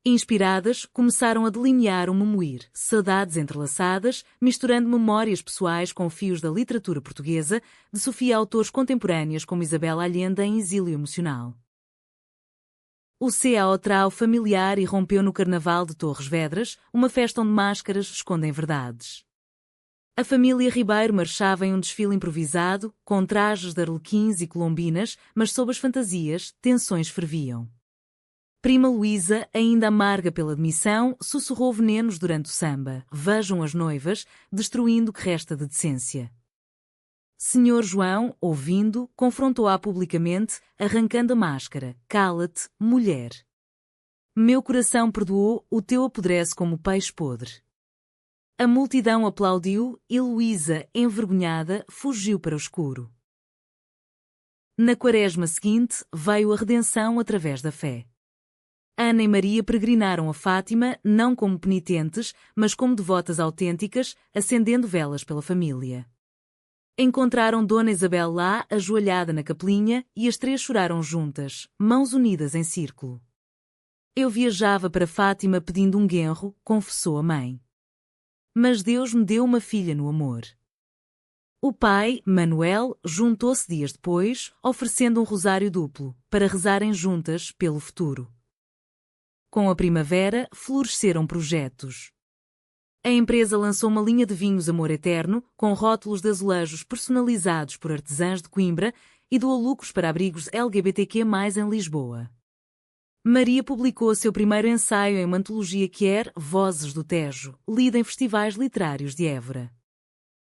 Inspiradas, começaram a delinear um memoir, saudades entrelaçadas, misturando memórias pessoais com fios da literatura portuguesa, de Sofia a autores contemporâneas como Isabel Allende em exílio emocional. O CAO familiar irrompeu no Carnaval de Torres Vedras, uma festa onde máscaras escondem verdades. A família Ribeiro marchava em um desfile improvisado, com trajes de arlequins e colombinas, mas sob as fantasias, tensões ferviam. Prima Luísa, ainda amarga pela demissão, sussurrou venenos durante o samba. Vejam as noivas, destruindo o que resta de decência. Senhor João, ouvindo, confrontou-a publicamente, arrancando a máscara. Cala-te, mulher. Meu coração perdoou, o teu apodrece como peixe podre. A multidão aplaudiu e Luísa, envergonhada, fugiu para o escuro. Na quaresma seguinte, veio a redenção através da fé. Ana e Maria peregrinaram a Fátima, não como penitentes, mas como devotas autênticas, acendendo velas pela família. Encontraram Dona Isabel lá, ajoelhada na capelinha, e as três choraram juntas, mãos unidas em círculo. Eu viajava para Fátima pedindo um genro, confessou a mãe. Mas Deus me deu uma filha no amor. O pai, Manuel, juntou-se dias depois, oferecendo um rosário duplo, para rezarem juntas pelo futuro. Com a primavera, floresceram projetos. A empresa lançou uma linha de vinhos Amor Eterno, com rótulos de azulejos personalizados por artesãs de Coimbra e doou lucros para abrigos LGBTQ+, em Lisboa. Maria publicou seu primeiro ensaio em uma antologia que é Vozes do Tejo, lida em festivais literários de Évora.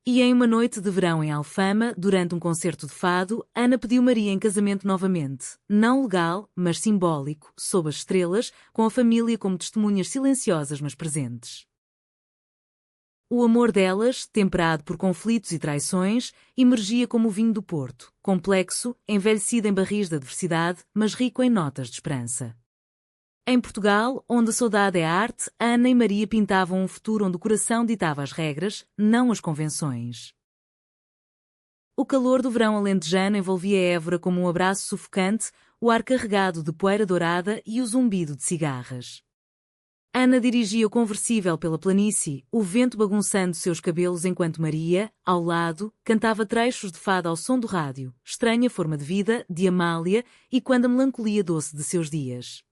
E em uma noite de verão em Alfama, durante um concerto de fado, Ana pediu Maria em casamento novamente, não legal, mas simbólico, sob as estrelas, com a família como testemunhas silenciosas mas presentes. O amor delas, temperado por conflitos e traições, emergia como o vinho do Porto, complexo, envelhecido em barris de adversidade, mas rico em notas de esperança. Em Portugal, onde a saudade é a arte, Ana e Maria pintavam um futuro onde o coração ditava as regras, não as convenções. O calor do verão alentejano envolvia Évora como um abraço sufocante, o ar carregado de poeira dourada e o zumbido de cigarras. Ana dirigia o conversível pela planície, o vento bagunçando seus cabelos enquanto Maria, ao lado, cantava trechos de fado ao som do rádio, Estranha Forma de Vida, de Amália e Quando a Melancolia Doce de Seus Dias.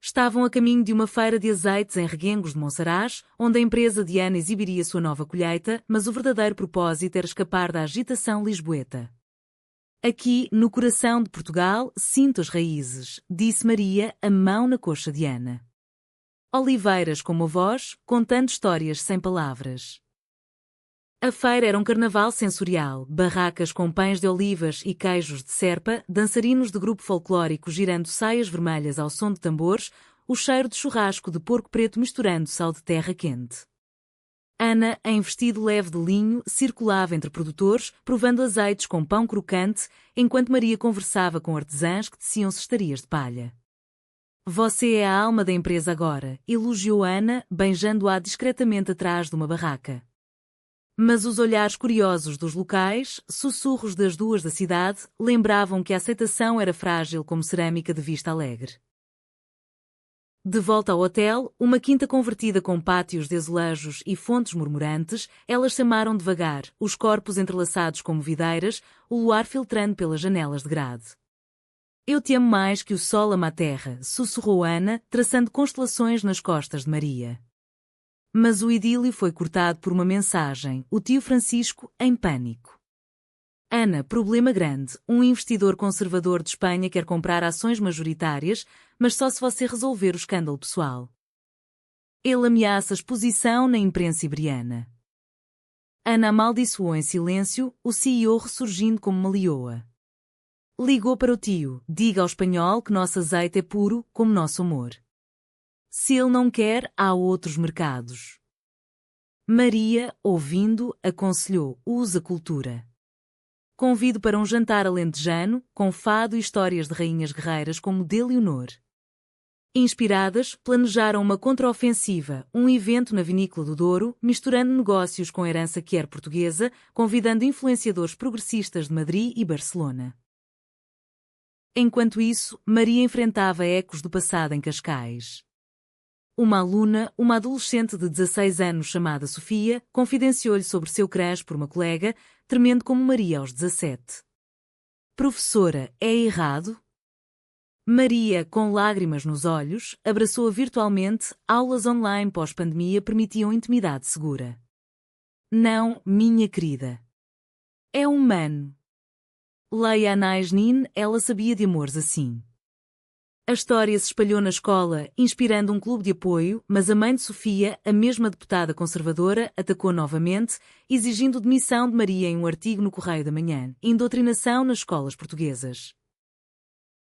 Estavam a caminho de uma feira de azeites em Reguengos de Monsaraz, onde a empresa de Ana exibiria sua nova colheita, mas o verdadeiro propósito era escapar da agitação lisboeta. Aqui, no coração de Portugal, sinto as raízes, disse Maria, a mão na coxa de Ana. Oliveiras como a voz, contando histórias sem palavras. A feira era um carnaval sensorial, barracas com pães de olivas e queijos de serpa, dançarinos de grupo folclórico girando saias vermelhas ao som de tambores, o cheiro de churrasco de porco preto misturando-se ao de terra quente. Ana, em vestido leve de linho, circulava entre produtores, provando azeites com pão crocante, enquanto Maria conversava com artesãs que teciam cestarias de palha. Você é a alma da empresa agora, elogiou Ana, beijando-a discretamente atrás de uma barraca. Mas os olhares curiosos dos locais, sussurros das duas da cidade, lembravam que a aceitação era frágil como cerâmica de Vista Alegre. De volta ao hotel, uma quinta convertida com pátios de azulejos e fontes murmurantes, elas se amaram devagar, os corpos entrelaçados como videiras, o luar filtrando pelas janelas de grade. Eu te amo mais que o sol ama a terra, sussurrou Ana, traçando constelações nas costas de Maria. Mas o idílio foi cortado por uma mensagem, o tio Francisco, em pânico. Ana, problema grande, um investidor conservador de Espanha quer comprar ações majoritárias, mas só se você resolver o escândalo pessoal. Ele ameaça a exposição na imprensa iberiana. Ana amaldiçoou em silêncio, o CEO ressurgindo como uma leoa. Ligou para o tio, diga ao espanhol que nosso azeite é puro, como nosso amor. Se ele não quer, há outros mercados. Maria, ouvindo, aconselhou, usa cultura. Convido para um jantar alentejano, com fado e histórias de rainhas guerreiras como de Leonor. Inspiradas, planejaram uma contraofensiva, um evento na Vinícola do Douro, misturando negócios com herança quer portuguesa, convidando influenciadores progressistas de Madrid e Barcelona. Enquanto isso, Maria enfrentava ecos do passado em Cascais. Uma aluna, uma adolescente de 16 anos chamada Sofia, confidenciou-lhe sobre seu crush por uma colega, tremendo como Maria aos 17. Professora, é errado? Maria, com lágrimas nos olhos, abraçou-a virtualmente, aulas online pós-pandemia permitiam intimidade segura. Não, minha querida. É humano. Leia Anais Nin, ela sabia de amores assim. A história se espalhou na escola, inspirando um clube de apoio, mas a mãe de Sofia, a mesma deputada conservadora, atacou novamente, exigindo demissão de Maria em um artigo no Correio da Manhã, Indoutrinação nas escolas portuguesas.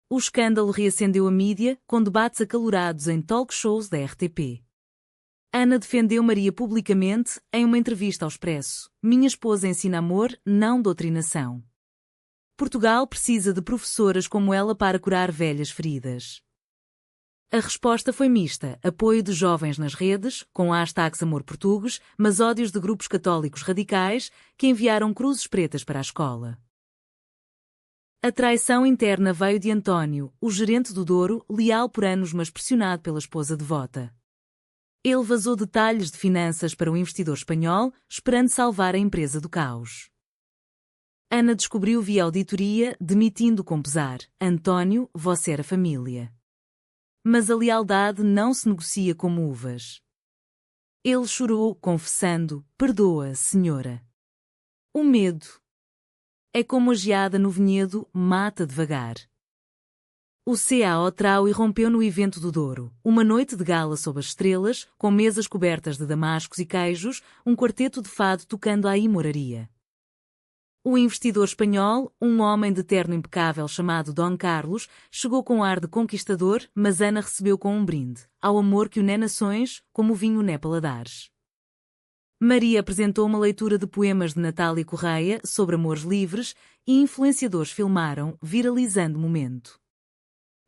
O escândalo reacendeu a mídia, com debates acalorados em talk shows da RTP. Ana defendeu Maria publicamente, em uma entrevista ao Expresso. Minha esposa ensina amor, não doutrinação. Portugal precisa de professoras como ela para curar velhas feridas. A resposta foi mista, apoio de jovens nas redes, com hashtags Amor Portugues, mas ódios de grupos católicos radicais, que enviaram cruzes pretas para a escola. A traição interna veio de António, o gerente do Douro, leal por anos mas pressionado pela esposa devota. Ele vazou detalhes de finanças para o investidor espanhol, esperando salvar a empresa do caos. Ana descobriu via auditoria, demitindo com pesar. António, você era família. Mas a lealdade não se negocia como uvas. Ele chorou, confessando, perdoa, senhora. O medo. É como a geada no vinhedo, mata devagar. O CAO trau irrompeu no evento do Douro, uma noite de gala sob as estrelas, com mesas cobertas de damascos e queijos, um quarteto de fado tocando à imoraria. O investidor espanhol, um homem de terno impecável chamado Dom Carlos, chegou com ar de conquistador, mas Ana recebeu com um brinde, ao amor que une nações, como o vinho une paladares. Maria apresentou uma leitura de poemas de Natália Correia sobre amores livres e influenciadores filmaram, viralizando o momento.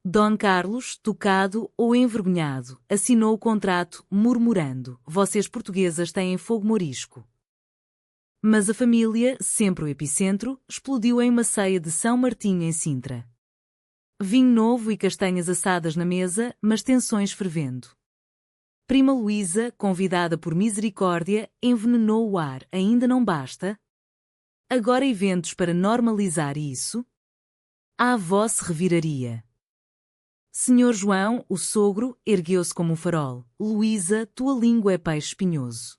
Dom Carlos, tocado ou envergonhado, assinou o contrato, murmurando: "Vocês portuguesas têm fogo morisco." Mas a família, sempre o epicentro, explodiu em uma ceia de São Martinho em Sintra. Vinho novo e castanhas assadas na mesa, mas tensões fervendo. Prima Luísa, convidada por misericórdia, envenenou o ar. Ainda não basta? Agora eventos para normalizar isso? A avó se reviraria. Senhor João, o sogro, ergueu-se como um farol. Luísa, tua língua é peixe espinhoso.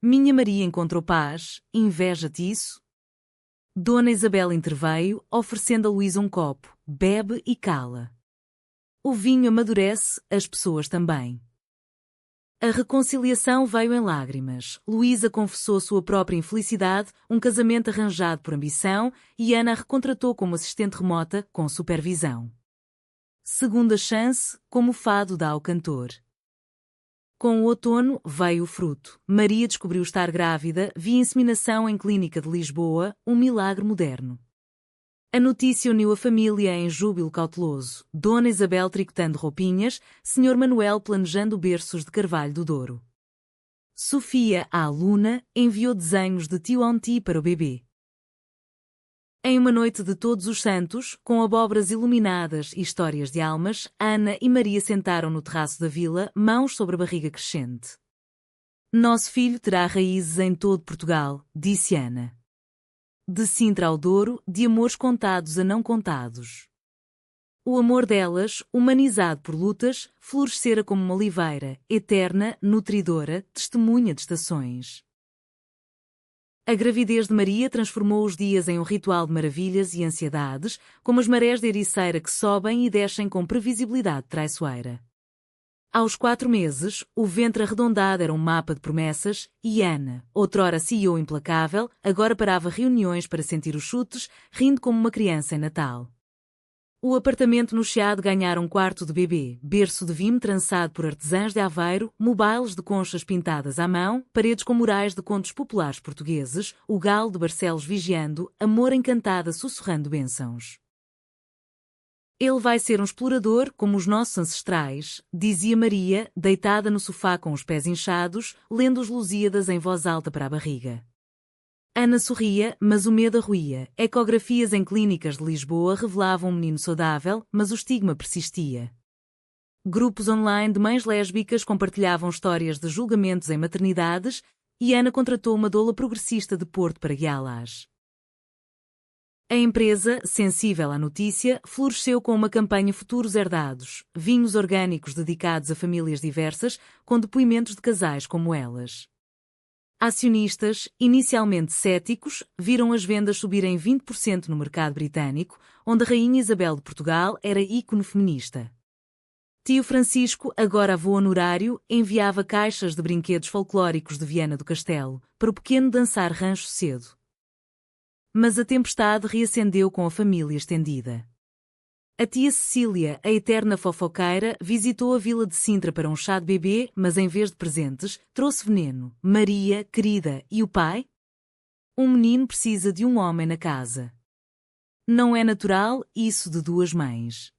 Minha Maria encontrou paz, inveja-te isso? Dona Isabel interveio, oferecendo a Luísa um copo. Bebe e cala. O vinho amadurece, as pessoas também. A reconciliação veio em lágrimas. Luísa confessou sua própria infelicidade, um casamento arranjado por ambição, e Ana a recontratou como assistente remota, com supervisão. Segunda chance, como o fado dá ao cantor. Com o outono, veio o fruto. Maria descobriu estar grávida via inseminação em clínica de Lisboa, um milagre moderno. A notícia uniu a família em júbilo cauteloso. Dona Isabel tricotando roupinhas, Senhor Manuel planejando berços de carvalho do Douro. Sofia, a aluna, enviou desenhos de tio Auntie para o bebê. Em uma noite de Todos os Santos, com abóboras iluminadas e histórias de almas, Ana e Maria sentaram no terraço da vila, mãos sobre a barriga crescente. Nosso filho terá raízes em todo Portugal, disse Ana. De Sintra ao Douro, de amores contados a não contados. O amor delas, humanizado por lutas, florescera como uma oliveira, eterna, nutridora, testemunha de estações. A gravidez de Maria transformou os dias em um ritual de maravilhas e ansiedades, como as marés de Ericeira que sobem e descem com previsibilidade traiçoeira. Aos 4 meses, o ventre arredondado era um mapa de promessas, e Ana, outrora CEO implacável, agora parava reuniões para sentir os chutes, rindo como uma criança em Natal. O apartamento no Chiado ganhara um quarto de bebê, berço de vime trançado por artesãs de Aveiro, mobiles de conchas pintadas à mão, paredes com murais de contos populares portugueses, o galo de Barcelos vigiando, amor encantada sussurrando bênçãos. Ele vai ser um explorador como os nossos ancestrais, dizia Maria, deitada no sofá com os pés inchados, lendo os Lusíadas em voz alta para a barriga. Ana sorria, mas o medo a ruía. Ecografias em clínicas de Lisboa revelavam um menino saudável, mas o estigma persistia. Grupos online de mães lésbicas compartilhavam histórias de julgamentos em maternidades, e Ana contratou uma doula progressista de Porto para guiá-las. A empresa, sensível à notícia, floresceu com uma campanha Futuros Herdados, vinhos orgânicos dedicados a famílias diversas, com depoimentos de casais como elas. Acionistas, inicialmente céticos, viram as vendas subirem 20% no mercado britânico, onde a Rainha Isabel de Portugal era ícone feminista. Tio Francisco, agora avô honorário, enviava caixas de brinquedos folclóricos de Viana do Castelo, para o pequeno dançar rancho cedo. Mas a tempestade reacendeu com a família estendida. A tia Cecília, a eterna fofoqueira, visitou a vila de Sintra para um chá de bebê, mas em vez de presentes, trouxe veneno. Maria, querida, e o pai? Um menino precisa de um homem na casa. Não é natural isso de 2 mães.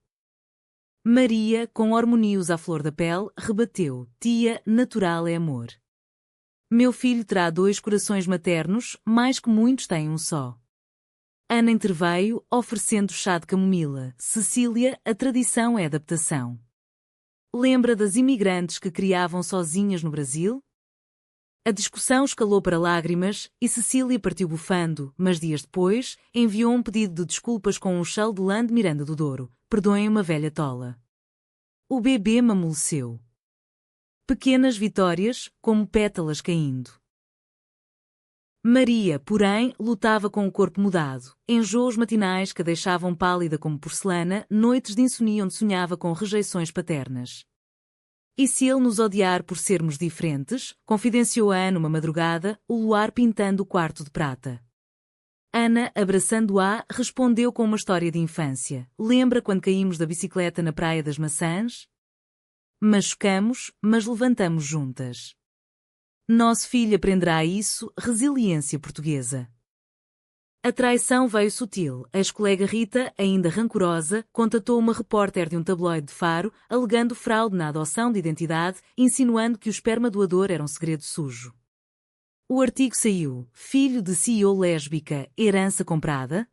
Maria, com hormônios à flor da pele, rebateu: tia, natural é amor. Meu filho terá 2 corações maternos, mais que muitos têm um só. Ana interveio, oferecendo chá de camomila. Cecília, a tradição é adaptação. Lembra das imigrantes que criavam sozinhas no Brasil? A discussão escalou para lágrimas e Cecília partiu bufando, mas dias depois, enviou um pedido de desculpas com um chale de lã de Miranda do Douro. Perdoem uma velha tola. O bebê mamuleceu. Pequenas vitórias, como pétalas caindo. Maria, porém, lutava com o corpo mudado, enjoos matinais que a deixavam pálida como porcelana, noites de insônia onde sonhava com rejeições paternas. E se ele nos odiar por sermos diferentes, confidenciou a Ana uma madrugada, o luar pintando o quarto de prata. Ana, abraçando-a, respondeu com uma história de infância. Lembra quando caímos da bicicleta na Praia das Maçãs? Machucamos, mas levantamos juntas. Nosso filho aprenderá isso, resiliência portuguesa. A traição veio sutil. A ex-colega Rita, ainda rancorosa, contatou uma repórter de um tabloide de Faro, alegando fraude na adoção de identidade, insinuando que o esperma doador era um segredo sujo. O artigo saiu. Filho de CEO lésbica, herança comprada?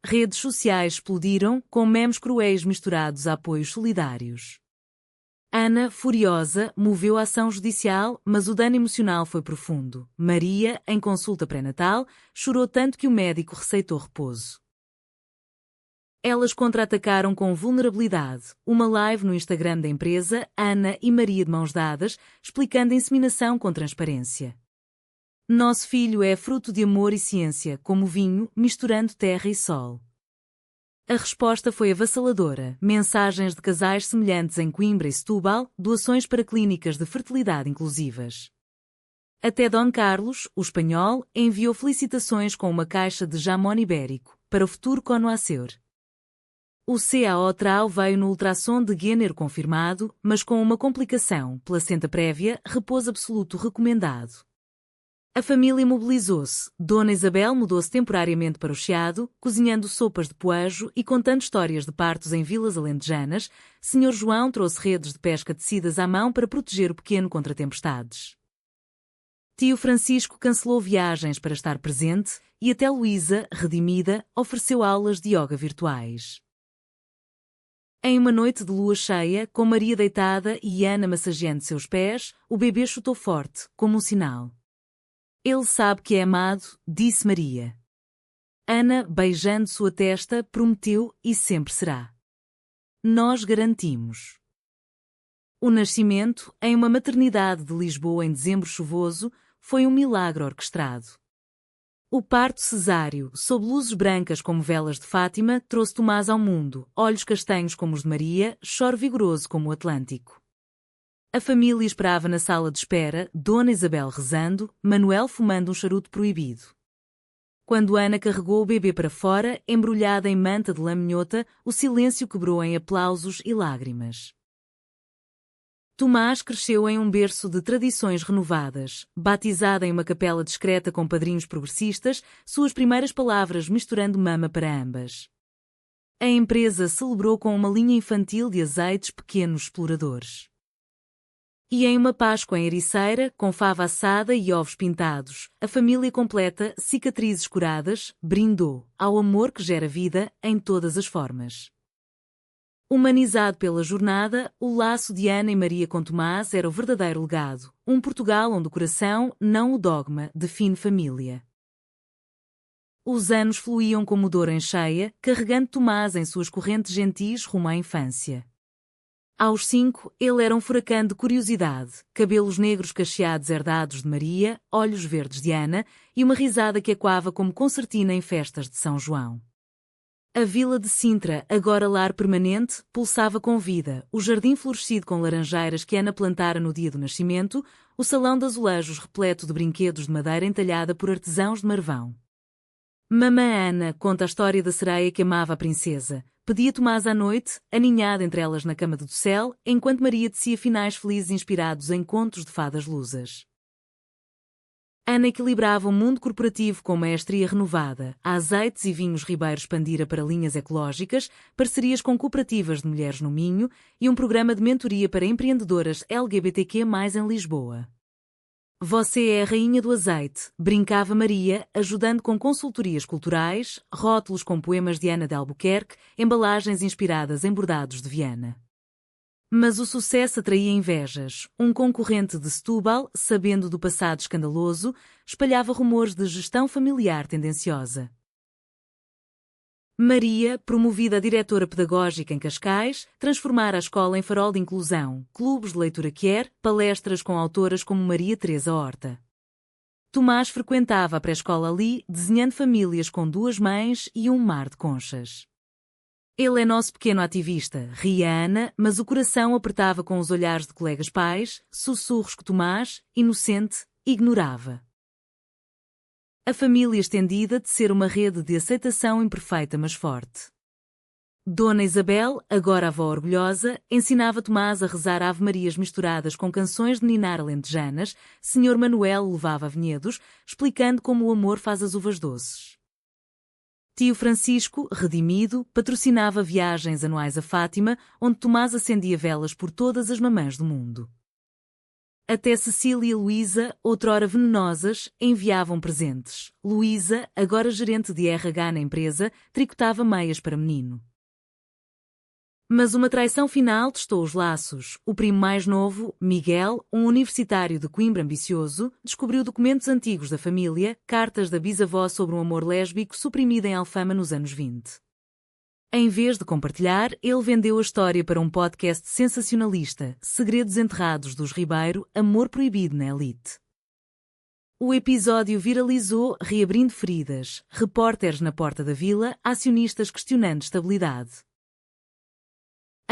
Redes sociais explodiram, com memes cruéis misturados a apoios solidários. Ana, furiosa, moveu a ação judicial, mas o dano emocional foi profundo. Maria, em consulta pré-natal, chorou tanto que o médico receitou repouso. Elas contra-atacaram com vulnerabilidade. Uma live no Instagram da empresa, Ana e Maria de mãos dadas, explicando a inseminação com transparência. Nosso filho é fruto de amor e ciência, como vinho, misturando terra e sol. A resposta foi avassaladora. Mensagens de casais semelhantes em Coimbra e Setúbal, doações para clínicas de fertilidade inclusivas. Até Dom Carlos, o espanhol, enviou felicitações com uma caixa de jamón ibérico, para o futuro conoacer. O CAO trau veio no ultrassom de gênero confirmado, mas com uma complicação, placenta prévia, repouso absoluto recomendado. A família mobilizou-se. Dona Isabel mudou-se temporariamente para o Chiado, cozinhando sopas de poejo e contando histórias de partos em vilas alentejanas. Senhor João trouxe redes de pesca tecidas à mão para proteger o pequeno contra tempestades. Tio Francisco cancelou viagens para estar presente e até Luísa, redimida, ofereceu aulas de yoga virtuais. Em uma noite de lua cheia, com Maria deitada e Ana massageando seus pés, o bebê chutou forte, como um sinal. Ele sabe que é amado, disse Maria. Ana, beijando sua testa, prometeu e sempre será. Nós garantimos. O nascimento, em uma maternidade de Lisboa em dezembro chuvoso, foi um milagre orquestrado. O parto cesáreo, sob luzes brancas como velas de Fátima, trouxe Tomás ao mundo, olhos castanhos como os de Maria, choro vigoroso como o Atlântico. A família esperava na sala de espera, Dona Isabel rezando, Manuel fumando um charuto proibido. Quando Ana carregou o bebê para fora, embrulhada em manta de lã minhota, o silêncio quebrou em aplausos e lágrimas. Tomás cresceu em um berço de tradições renovadas, batizada em uma capela discreta com padrinhos progressistas, suas primeiras palavras misturando mama para ambas. A empresa celebrou com uma linha infantil de azeites pequenos exploradores. E em uma Páscoa em Ericeira, com fava assada e ovos pintados, a família completa, cicatrizes curadas, brindou ao amor que gera vida em todas as formas. Humanizado pela jornada, o laço de Ana e Maria com Tomás era o verdadeiro legado, um Portugal onde o coração, não o dogma, define família. Os anos fluíam como dor em cheia, carregando Tomás em suas correntes gentis rumo à infância. Aos 5, ele era um furacão de curiosidade, cabelos negros cacheados herdados de Maria, olhos verdes de Ana e uma risada que ecoava como concertina em festas de São João. A vila de Sintra, agora lar permanente, pulsava com vida, o jardim florescido com laranjeiras que Ana plantara no dia do nascimento, o salão de azulejos repleto de brinquedos de madeira entalhada por artesãos de Marvão. Mamã Ana conta a história da sereia que amava a princesa. Pedia Tomás à noite, aninhada entre elas na cama do céu, enquanto Maria tecia finais felizes inspirados em contos de fadas lusas. Ana equilibrava o mundo corporativo com maestria renovada, a azeites e vinhos Ribeiro expandira para linhas ecológicas, parcerias com cooperativas de mulheres no Minho e um programa de mentoria para empreendedoras LGBTQ+, em Lisboa. Você é a rainha do azeite, brincava Maria, ajudando com consultorias culturais, rótulos com poemas de Ana de Albuquerque, embalagens inspiradas em bordados de Viana. Mas o sucesso atraía invejas. Um concorrente de Setúbal, sabendo do passado escandaloso, espalhava rumores de gestão familiar tendenciosa. Maria, promovida a diretora pedagógica em Cascais, transformara a escola em farol de inclusão, clubes de leitura quer, palestras com autoras como Maria Teresa Horta. Tomás frequentava a pré-escola ali, desenhando famílias com 2 mães e um mar de conchas. Ele é nosso pequeno ativista, ria Ana, mas o coração apertava com os olhares de colegas pais, sussurros que Tomás, inocente, ignorava. A família estendida de ser uma rede de aceitação imperfeita mas forte. Dona Isabel, agora avó orgulhosa, ensinava Tomás a rezar ave-marias misturadas com canções de ninar alentejanas. Senhor Manuel levava a vinhedos, explicando como o amor faz as uvas doces. Tio Francisco, redimido, patrocinava viagens anuais a Fátima, onde Tomás acendia velas por todas as mamãs do mundo. Até Cecília e Luísa, outrora venenosas, enviavam presentes. Luísa, agora gerente de RH na empresa, tricotava meias para menino. Mas uma traição final testou os laços. O primo mais novo, Miguel, um universitário de Coimbra ambicioso, descobriu documentos antigos da família, cartas da bisavó sobre um amor lésbico suprimido em Alfama nos anos 20. Em vez de compartilhar, ele vendeu a história para um podcast sensacionalista, Segredos Enterrados dos Ribeiro, Amor Proibido na Elite. O episódio viralizou, reabrindo feridas, repórteres na porta da vila, acionistas questionando estabilidade.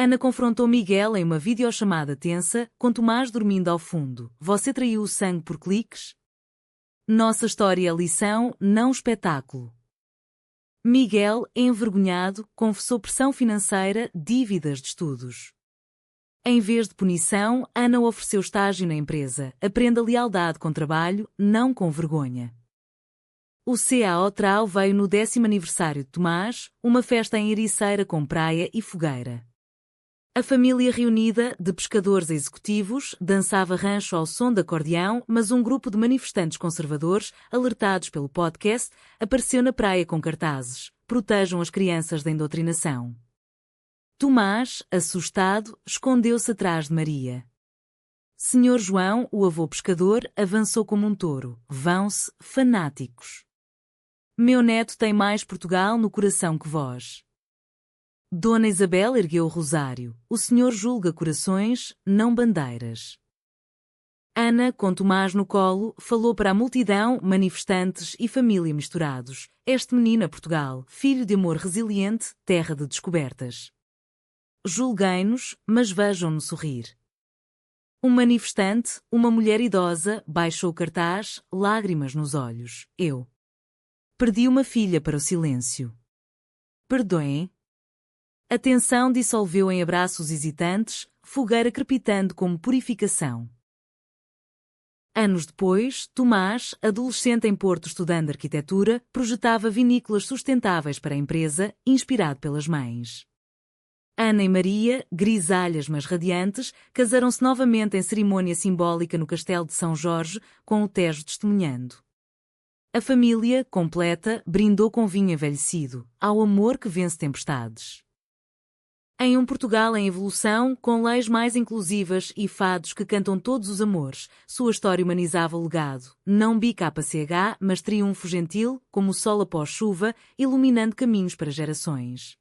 Ana confrontou Miguel em uma videochamada tensa, com Tomás dormindo ao fundo. Você traiu o sangue por cliques? Nossa história é lição, não espetáculo. Miguel, envergonhado, confessou pressão financeira, dívidas de estudos. Em vez de punição, Ana ofereceu estágio na empresa. Aprenda lealdade com trabalho, não com vergonha. O CAO Trau veio no 10º aniversário de Tomás, uma festa em Ericeira com praia e fogueira. A família reunida, de pescadores a executivos, dançava rancho ao som de acordeão, mas um grupo de manifestantes conservadores, alertados pelo podcast, apareceu na praia com cartazes: protejam as crianças da indoutrinação. Tomás, assustado, escondeu-se atrás de Maria. Senhor João, o avô pescador, avançou como um touro. Vão-se, fanáticos. Meu neto tem mais Portugal no coração que vós. Dona Isabel ergueu o rosário. O senhor julga corações, não bandeiras. Ana, com Tomás no colo, falou para a multidão, manifestantes e família misturados. Este menino é Portugal, filho de amor resiliente, terra de descobertas. Julguem-nos, mas vejam-no sorrir. Um manifestante, uma mulher idosa, baixou o cartaz, lágrimas nos olhos. Eu perdi uma filha para o silêncio. Perdoem. A tensão dissolveu em abraços hesitantes, fogueira crepitando como purificação. Anos depois, Tomás, adolescente em Porto estudando arquitetura, projetava vinícolas sustentáveis para a empresa, inspirado pelas mães. Ana e Maria, grisalhas mas radiantes, casaram-se novamente em cerimônia simbólica no Castelo de São Jorge, com o Tejo testemunhando. A família, completa, brindou com vinho envelhecido, ao amor que vence tempestades. Em um Portugal em evolução, com leis mais inclusivas e fados que cantam todos os amores, sua história humanizava o legado, não BKCH, mas triunfo gentil, como o sol após chuva, iluminando caminhos para gerações.